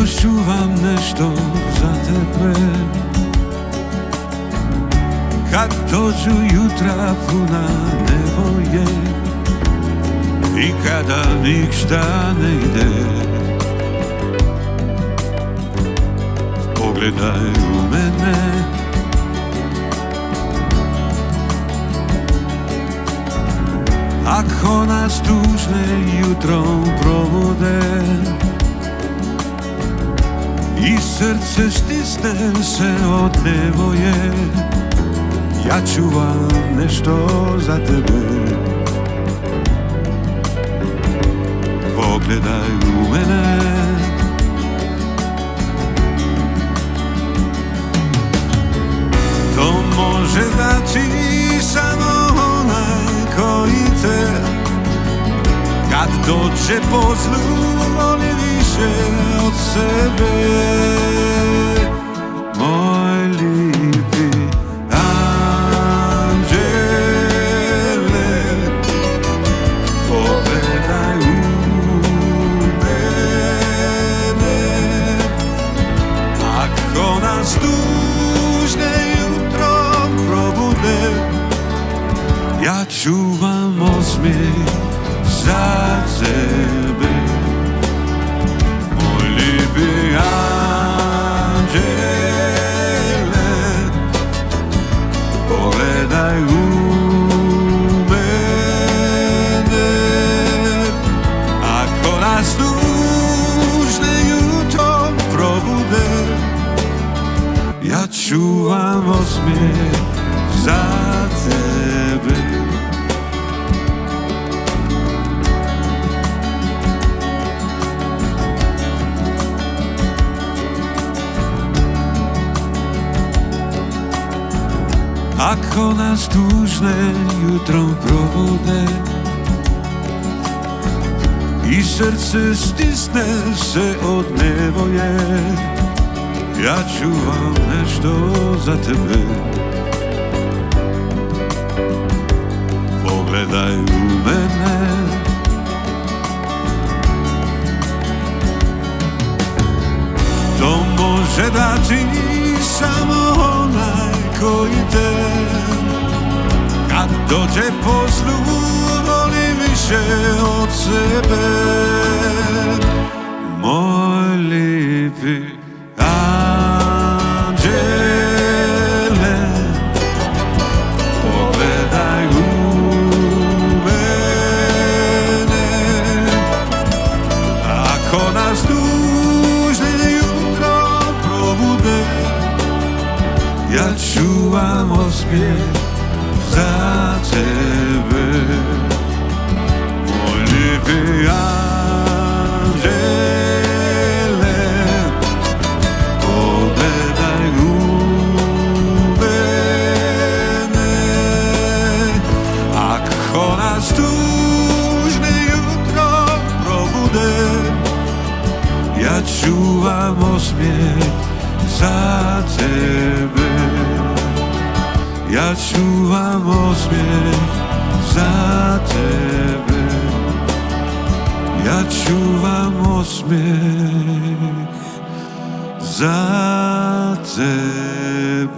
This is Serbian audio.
još čuvam nešto za tebe. Kad dođu jutra puna nevolje i kada ništa ne ide, pogledaj u mene. Ako nas tužne jutrom probude i srce stisne se od nevolje, ja čuvam nešto za tebe. Pogledaj u mene. To može dati samo onaj koji te, kad dođe po zlu, voli više od sebe. Moj lijepi anđele, pogledaj u mene. Ako nas tužne jutrom probude, ja čuvam osmijeh za tebe. Moj lijepi anđele, pogledaj u mene. Ako nas tužne jutrom probude, ja čuvam osmijeh za tebe. Ako nas tužne jutrom probude i srce stisne se od nevolje, ja čuvam nešto za tebe. Pogledaj u mene. To može dati samo onaj koji te, kad dođe po zlu, voli više od sebe. Moj lijepi anđele, pogledaj u mene. Ako nas tužne jutro probude, ja čuvam osmijeh za tebe. Moj lijepi anđele, pogledaj u mene. Ako nas tužne jutro probude, ja čuvam osmijeh za tebe. Ja čuvam osmijeh za tebe. Ja čuvam osmijeh za tebe.